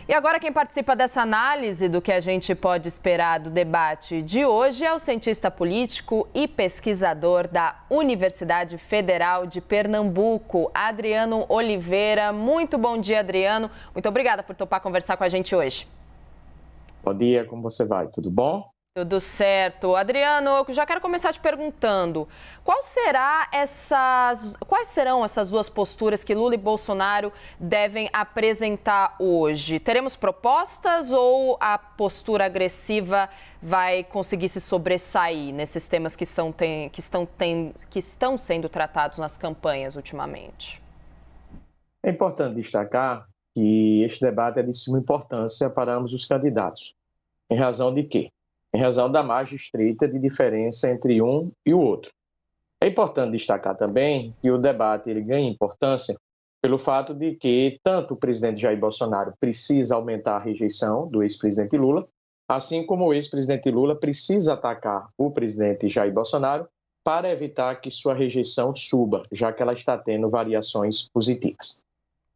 E agora quem participa dessa análise do que a gente pode esperar do debate de hoje é o cientista político e pesquisador da Universidade Federal de Pernambuco, Adriano Oliveira. Muito bom dia, Adriano. Muito obrigada por topar conversar com a gente hoje. Bom dia, como você vai? Tudo bom? Tudo certo. Adriano, eu já quero começar te perguntando, quais serão essas duas posturas que Lula e Bolsonaro devem apresentar hoje? Teremos propostas ou a postura agressiva vai conseguir se sobressair nesses temas que estão sendo tratados nas campanhas ultimamente? É importante destacar que este debate é de suma importância para ambos os candidatos. Em razão de quê? Em razão da margem estreita de diferença entre um e o outro. É importante destacar também que o debate ele ganha importância pelo fato de que tanto o presidente Jair Bolsonaro precisa aumentar a rejeição do ex-presidente Lula, assim como o ex-presidente Lula precisa atacar o presidente Jair Bolsonaro para evitar que sua rejeição suba, já que ela está tendo variações positivas.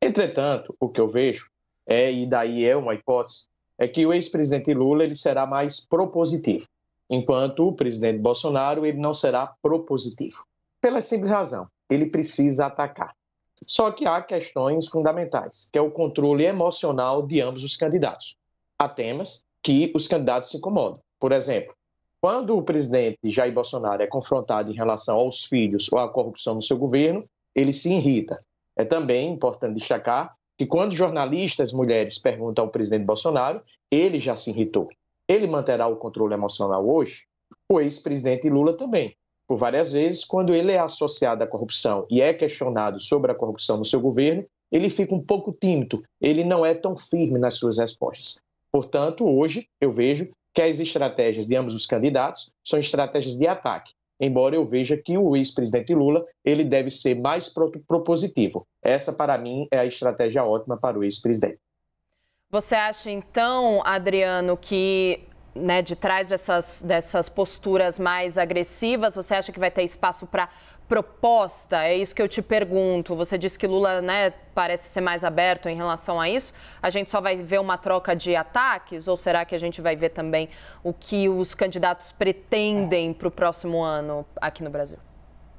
Entretanto, o que eu vejo, e daí é uma hipótese, é que o ex-presidente Lula ele será mais propositivo, enquanto o presidente Bolsonaro ele não será propositivo. Pela simples razão, ele precisa atacar. Só que há questões fundamentais, que é o controle emocional de ambos os candidatos. Há temas que os candidatos se incomodam. Por exemplo, quando o presidente Jair Bolsonaro é confrontado em relação aos filhos ou à corrupção no seu governo, ele se irrita. É também importante destacar que quando jornalistas mulheres perguntam ao presidente Bolsonaro, ele já se irritou. Ele manterá o controle emocional hoje? O ex-presidente Lula também. Por várias vezes, quando ele é associado à corrupção e é questionado sobre a corrupção no seu governo, ele fica um pouco tímido, ele não é tão firme nas suas respostas. Portanto, hoje eu vejo que as estratégias de ambos os candidatos são estratégias de ataque. Embora eu veja que o ex-presidente Lula ele deve ser mais propositivo. Essa, para mim, é a estratégia ótima para o ex-presidente. Você acha, então, Adriano, que de trás dessas posturas mais agressivas, você acha que vai ter espaço para proposta? É isso que eu te pergunto. Você disse que Lula parece ser mais aberto em relação a isso. A gente só vai ver uma troca de ataques? Ou será que a gente vai ver também o que os candidatos pretendem para o próximo ano aqui no Brasil?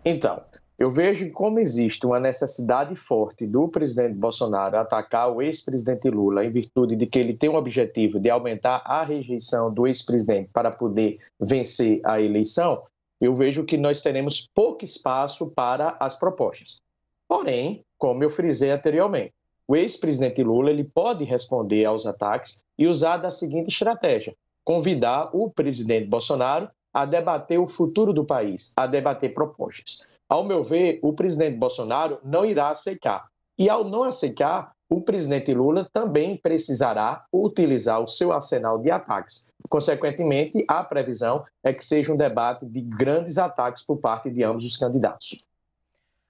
Então, eu vejo que como existe uma necessidade forte do presidente Bolsonaro atacar o ex-presidente Lula em virtude de que ele tem o objetivo de aumentar a rejeição do ex-presidente para poder vencer a eleição, eu vejo que nós teremos pouco espaço para as propostas. Porém, como eu frisei anteriormente, o ex-presidente Lula ele pode responder aos ataques e usar da seguinte estratégia: convidar o presidente Bolsonaro a debater o futuro do país, a debater propostas. Ao meu ver, o presidente Bolsonaro não irá aceitar. E ao não aceitar, o presidente Lula também precisará utilizar o seu arsenal de ataques. Consequentemente, a previsão é que seja um debate de grandes ataques por parte de ambos os candidatos.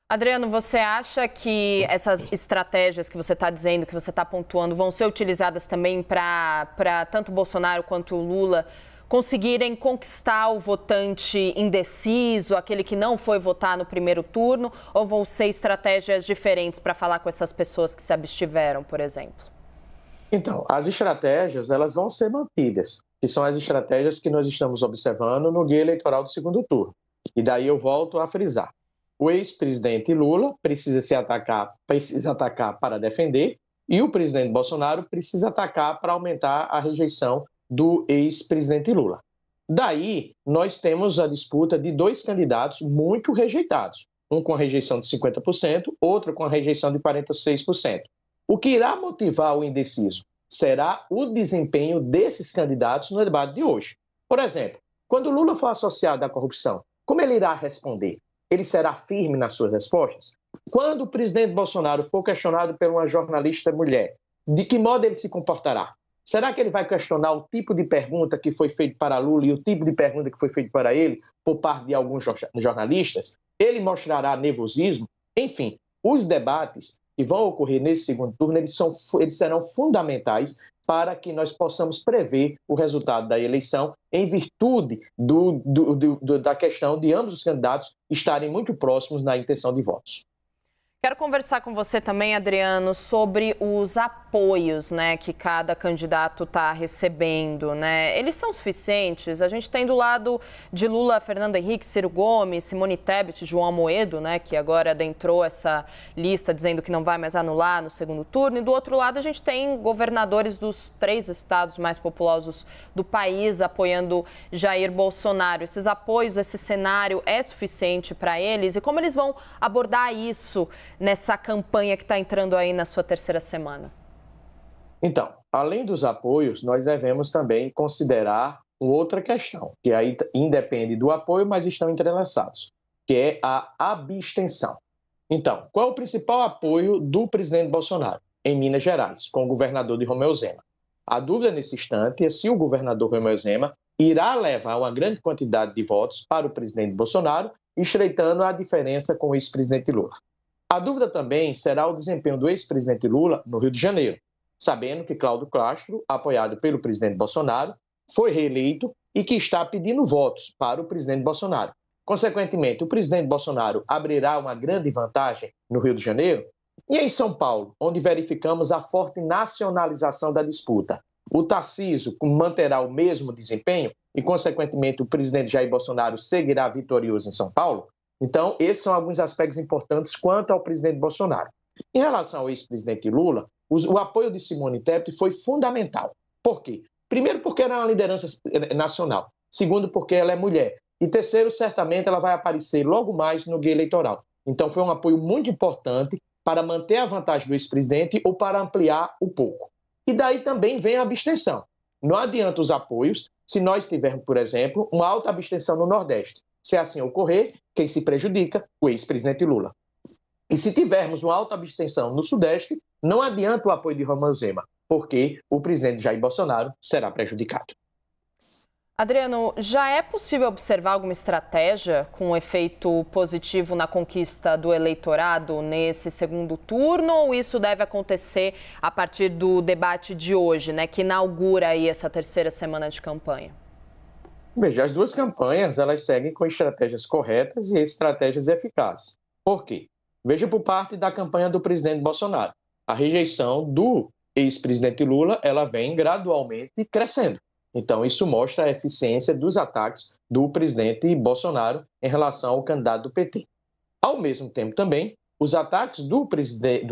Adriano, você acha que essas estratégias que você está dizendo, que você está pontuando, vão ser utilizadas também para tanto Bolsonaro quanto Lula conseguirem conquistar o votante indeciso, aquele que não foi votar no primeiro turno, ou vão ser estratégias diferentes para falar com essas pessoas que se abstiveram, por exemplo? Então, as estratégias elas vão ser mantidas, que são as estratégias que nós estamos observando no guia eleitoral do segundo turno. E daí eu volto a frisar. O ex-presidente Lula precisa atacar para defender, e o presidente Bolsonaro precisa atacar para aumentar a rejeição do ex-presidente Lula. Daí, nós temos a disputa de dois candidatos muito rejeitados, um com a rejeição de 50%, outro com a rejeição de 46%. O que irá motivar o indeciso será o desempenho desses candidatos no debate de hoje. Por exemplo, quando Lula for associado à corrupção, como ele irá responder? Ele será firme nas suas respostas? Quando o presidente Bolsonaro for questionado por uma jornalista mulher, de que modo ele se comportará? Será que ele vai questionar o tipo de pergunta que foi feito para Lula e o tipo de pergunta que foi feito para ele por parte de alguns jornalistas? Ele mostrará nervosismo? Enfim, os debates que vão ocorrer nesse segundo turno, eles serão fundamentais para que nós possamos prever o resultado da eleição em virtude da questão de ambos os candidatos estarem muito próximos na intenção de votos. Quero conversar com você também, Adriano, sobre os apoios, né, que cada candidato está recebendo, né? Eles são suficientes? A gente tem do lado de Lula, Fernando Henrique, Ciro Gomes, Simone Tebet, João Amoedo, né, que agora adentrou essa lista dizendo que não vai mais anular no segundo turno. E do outro lado a gente tem governadores dos 3 estados mais populosos do país apoiando Jair Bolsonaro. Esses apoios, esse cenário é suficiente para eles? E como eles vão abordar isso nessa campanha que está entrando aí na sua 3ª semana? Então, além dos apoios, nós devemos também considerar outra questão, que aí independe do apoio, mas estão entrelaçados, que é a abstenção. Então, qual é o principal apoio do presidente Bolsonaro? Em Minas Gerais, com o governador de Romeu Zema. A dúvida nesse instante é se o governador Romeu Zema irá levar uma grande quantidade de votos para o presidente Bolsonaro, estreitando a diferença com o ex-presidente Lula. A dúvida também será o desempenho do ex-presidente Lula no Rio de Janeiro, sabendo que Cláudio Castro, apoiado pelo presidente Bolsonaro, foi reeleito e que está pedindo votos para o presidente Bolsonaro. Consequentemente, o presidente Bolsonaro abrirá uma grande vantagem no Rio de Janeiro. E em São Paulo, onde verificamos a forte nacionalização da disputa, o Tarcísio manterá o mesmo desempenho e, consequentemente, o presidente Jair Bolsonaro seguirá vitorioso em São Paulo? Então, esses são alguns aspectos importantes quanto ao presidente Bolsonaro. Em relação ao ex-presidente Lula, o apoio de Simone Tebet foi fundamental. Por quê? Primeiro, porque ela é uma liderança nacional. Segundo, porque ela é mulher. E terceiro, certamente ela vai aparecer logo mais no guia eleitoral. Então, foi um apoio muito importante para manter a vantagem do ex-presidente ou para ampliar um pouco. E daí também vem a abstenção. Não adianta os apoios se nós tivermos, por exemplo, uma alta abstenção no Nordeste. Se assim ocorrer, quem se prejudica? O ex-presidente Lula. E se tivermos uma alta abstenção no Sudeste, não adianta o apoio de Romeu Zema, porque o presidente Jair Bolsonaro será prejudicado. Adriano, já é possível observar alguma estratégia com efeito positivo na conquista do eleitorado nesse segundo turno, ou isso deve acontecer a partir do debate de hoje, né, que inaugura aí essa 3ª semana de campanha? Veja, as duas campanhas, elas seguem com estratégias corretas e estratégias eficazes. Por quê? Veja por parte da campanha do presidente Bolsonaro. A rejeição do ex-presidente Lula, ela vem gradualmente crescendo. Então, isso mostra a eficiência dos ataques do presidente Bolsonaro em relação ao candidato do PT. Ao mesmo tempo também, os ataques do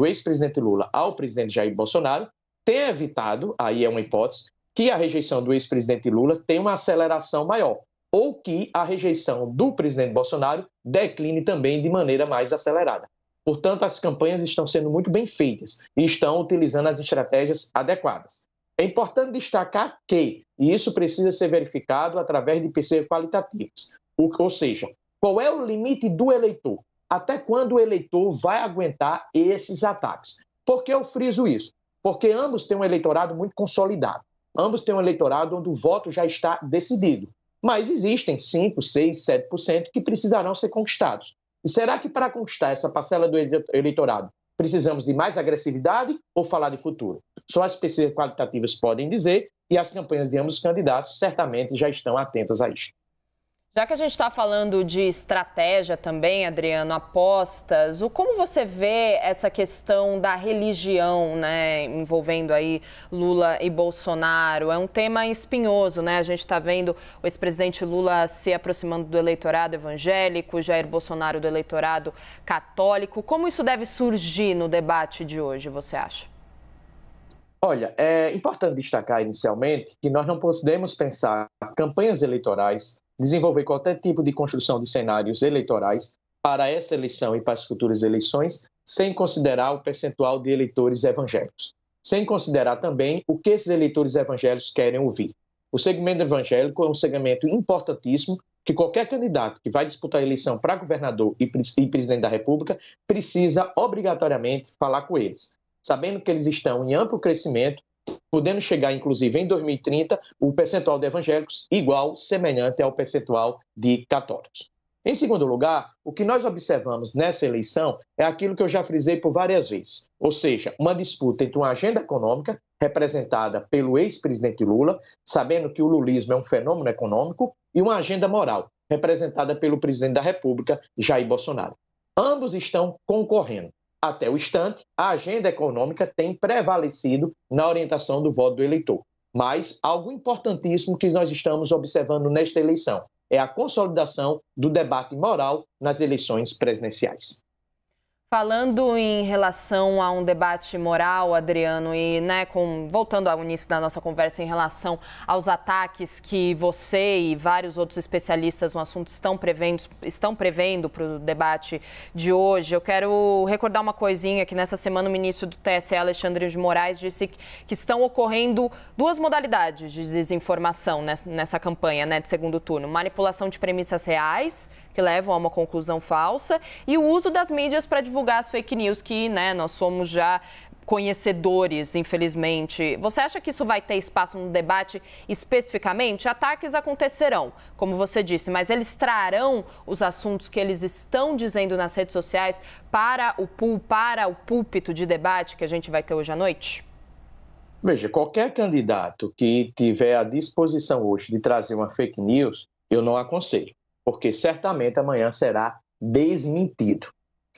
ex-presidente Lula ao presidente Jair Bolsonaro têm evitado, aí é uma hipótese, que a rejeição do ex-presidente Lula tenha uma aceleração maior, ou que a rejeição do presidente Bolsonaro decline também de maneira mais acelerada. Portanto, as campanhas estão sendo muito bem feitas e estão utilizando as estratégias adequadas. É importante destacar que, e isso precisa ser verificado através de pesquisas qualitativas, ou seja, qual é o limite do eleitor? Até quando o eleitor vai aguentar esses ataques? Por que eu friso isso? Porque ambos têm um eleitorado muito consolidado. Ambos têm um eleitorado onde o voto já está decidido. Mas existem 5%, 6%, 7% que precisarão ser conquistados. E será que para conquistar essa parcela do eleitorado precisamos de mais agressividade ou falar de futuro? Só as pesquisas qualitativas podem dizer e as campanhas de ambos os candidatos certamente já estão atentas a isso. Já que a gente está falando de estratégia também, Adriano, apostas, como você vê essa questão da religião, né, envolvendo aí Lula e Bolsonaro? É um tema espinhoso, né? A gente está vendo o ex-presidente Lula se aproximando do eleitorado evangélico, Jair Bolsonaro do eleitorado católico. Como isso deve surgir no debate de hoje, você acha? Olha, é importante destacar inicialmente que nós não podemos pensar campanhas eleitorais, desenvolver qualquer tipo de construção de cenários eleitorais para essa eleição e para as futuras eleições, sem considerar o percentual de eleitores evangélicos, sem considerar também o que esses eleitores evangélicos querem ouvir. O segmento evangélico é um segmento importantíssimo que qualquer candidato que vai disputar a eleição para governador e presidente da República precisa obrigatoriamente falar com eles, sabendo que eles estão em amplo crescimento, podendo chegar, inclusive, em 2030, o percentual de evangélicos igual, semelhante ao percentual de católicos. Em segundo lugar, o que nós observamos nessa eleição é aquilo que eu já frisei por várias vezes, ou seja, uma disputa entre uma agenda econômica, representada pelo ex-presidente Lula, sabendo que o lulismo é um fenômeno econômico, e uma agenda moral, representada pelo presidente da República, Jair Bolsonaro. Ambos estão concorrendo. até o instante, a agenda econômica tem prevalecido na orientação do voto do eleitor. Mas algo importantíssimo que nós estamos observando nesta eleição é a consolidação do debate moral nas eleições presidenciais. Falando em relação a um debate moral, Adriano, e voltando ao início da nossa conversa em relação aos ataques que você e vários outros especialistas no assunto estão prevendo para o debate de hoje, eu quero recordar uma coisinha que nessa semana o ministro do TSE, Alexandre de Moraes, disse que estão ocorrendo duas modalidades de desinformação nessa campanha de segundo turno: manipulação de premissas reais, que levam a uma conclusão falsa, e o uso das mídias para divulgar as fake news, que nós somos já conhecedores, infelizmente. Você acha que isso vai ter espaço no debate especificamente? Ataques acontecerão, como você disse, mas eles trarão os assuntos que eles estão dizendo nas redes sociais para o púlpito de debate que a gente vai ter hoje à noite? Veja, qualquer candidato que tiver à disposição hoje de trazer uma fake news, eu não aconselho, porque certamente amanhã será desmentido.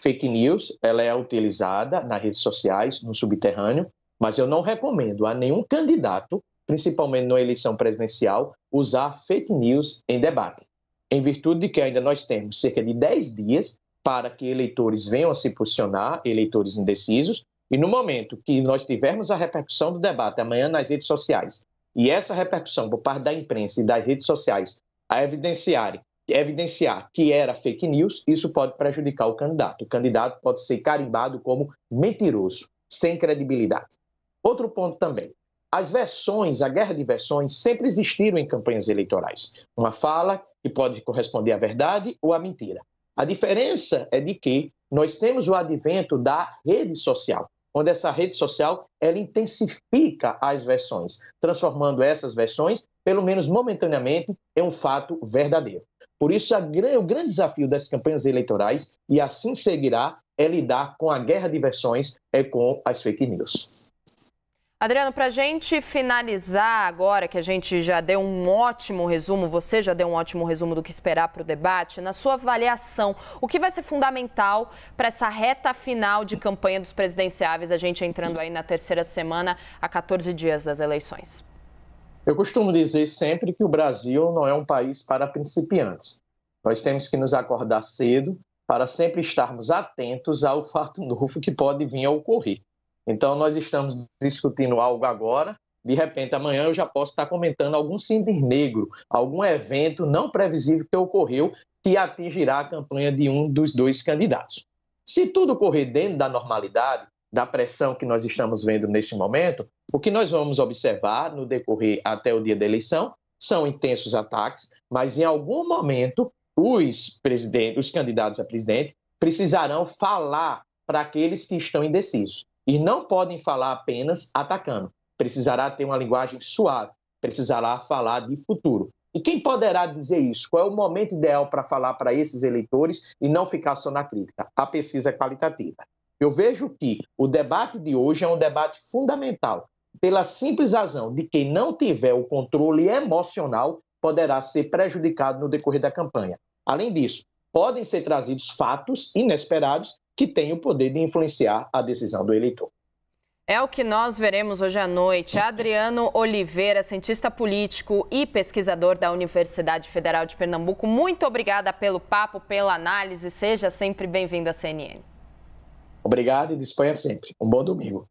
Fake news, ela é utilizada nas redes sociais, no subterrâneo, mas eu não recomendo a nenhum candidato, principalmente na eleição presidencial, usar fake news em debate, em virtude de que ainda nós temos cerca de 10 dias para que eleitores venham a se posicionar, eleitores indecisos, e no momento que nós tivermos a repercussão do debate amanhã nas redes sociais, e essa repercussão por parte da imprensa e das redes sociais a evidenciar que era fake news, isso pode prejudicar o candidato. O candidato pode ser carimbado como mentiroso, sem credibilidade. Outro ponto também. A guerra de versões sempre existiram em campanhas eleitorais. Uma fala que pode corresponder à verdade ou à mentira. A diferença é de que nós temos o advento da rede social, onde essa rede social ela intensifica as versões, transformando essas versões, pelo menos momentaneamente, em um fato verdadeiro. Por isso, o grande desafio das campanhas eleitorais, e assim seguirá, é lidar com a guerra de versões com as fake news. Adriano, para a gente finalizar agora, que a gente já deu um ótimo resumo, você já deu um ótimo resumo do que esperar para o debate, na sua avaliação, o que vai ser fundamental para essa reta final de campanha dos presidenciáveis, a gente entrando aí na terceira semana, a 14 dias das eleições? Eu costumo dizer sempre que o Brasil não é um país para principiantes. Nós temos que nos acordar cedo para sempre estarmos atentos ao fato novo que pode vir a ocorrer. Então, nós estamos discutindo algo agora, de repente, amanhã eu já posso estar comentando algum cisne negro, algum evento não previsível que ocorreu que atingirá a campanha de um dos dois candidatos. Se tudo correr dentro da normalidade, da pressão que nós estamos vendo neste momento, o que nós vamos observar no decorrer até o dia da eleição são intensos ataques, mas em algum momento os candidatos a presidente precisarão falar para aqueles que estão indecisos. E não podem falar apenas atacando. Precisará ter uma linguagem suave, precisará falar de futuro. E quem poderá dizer isso? Qual é o momento ideal para falar para esses eleitores e não ficar só na crítica? A pesquisa qualitativa. Eu vejo que o debate de hoje é um debate fundamental, pela simples razão de quem não tiver o controle emocional poderá ser prejudicado no decorrer da campanha. Além disso, podem ser trazidos fatos inesperados que têm o poder de influenciar a decisão do eleitor. É o que nós veremos hoje à noite. Adriano Oliveira, cientista político e pesquisador da Universidade Federal de Pernambuco, muito obrigada pelo papo, pela análise. Seja sempre bem-vindo à CNN. Obrigado e disponha sempre. Um bom domingo.